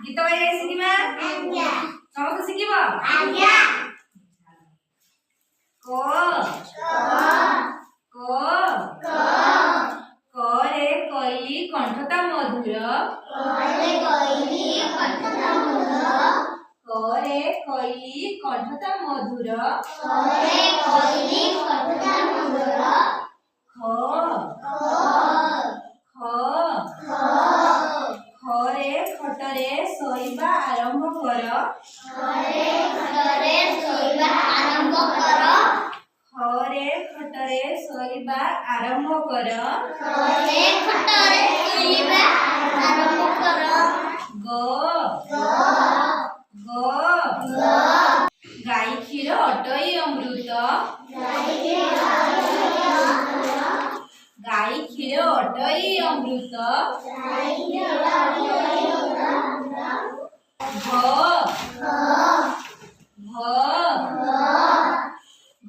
गीत गाई शिखिबा आज्ञा समस्त शिखिबो आज्ञा क क करे कइली कंठता मधुर करे कइली कंठता मधुर करे कइली कंठता मधुर करे कइली कंठता मधुर ख खरे खटरे सोइबा आरंभ कर खरे खटरे सोइबा आरंभ कर खरे खटरे सोइबा आरंभ कर खरे खटरे सोइबा आरंभ कर ग गाई क्षीर अटई अमृत गाई क्षीर अटई अमृत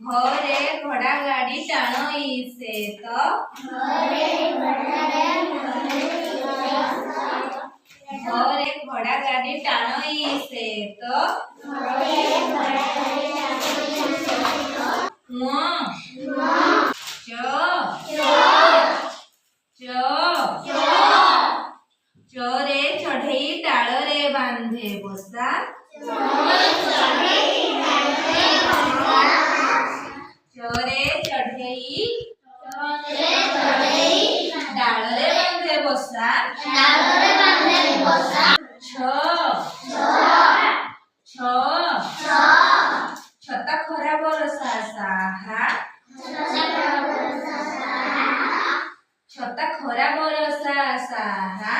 घरे घोड़ा गाड़ी टाणई सेत घरे घोड़ा गाड़ी टाणई सेत चोरे चढ़ई डाल रे बांधे बसा चोरे चढ़ई डाल रे बांधे बसा छता खरा बरसा साहा छता खरा बरसा साहा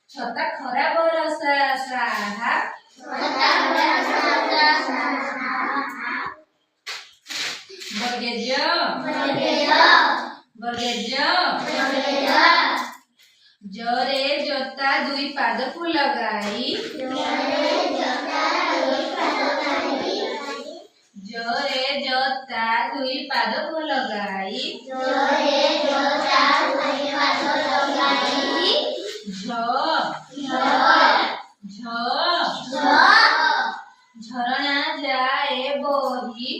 छता खरा बरसा साहा बरगेज जरे जोता दुई पाद को लगाई जरे जोता दुई पाद को लगाई झरना जाए बोही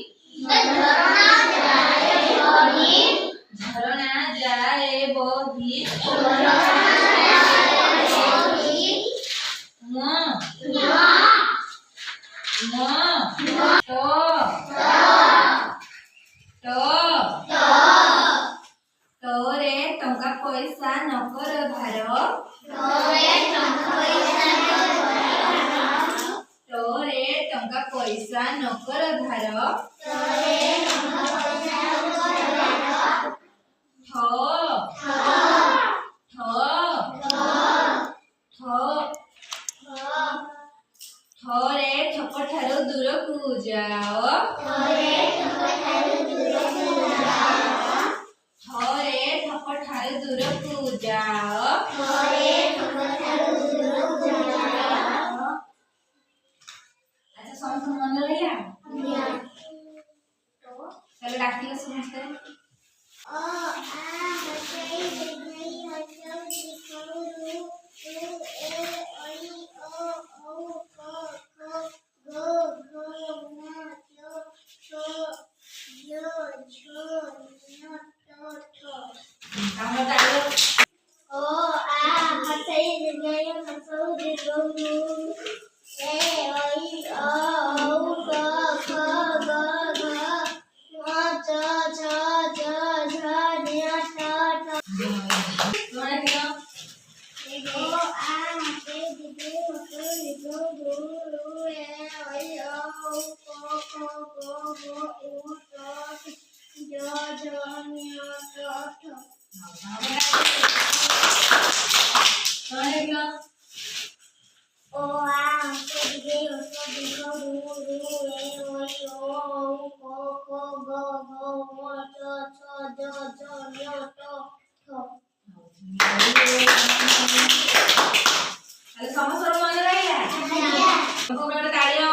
झरना जाए बोही तोरे टंका पैसा नकर भार तोरे टंका पैसा नकर भार थोरे थक ठारो दूर को जाओ थोरे थक ठारो दूर को जाओ अच्छा समस्त मन रहिला चलो डाकिला समस्त समस्त मन रहा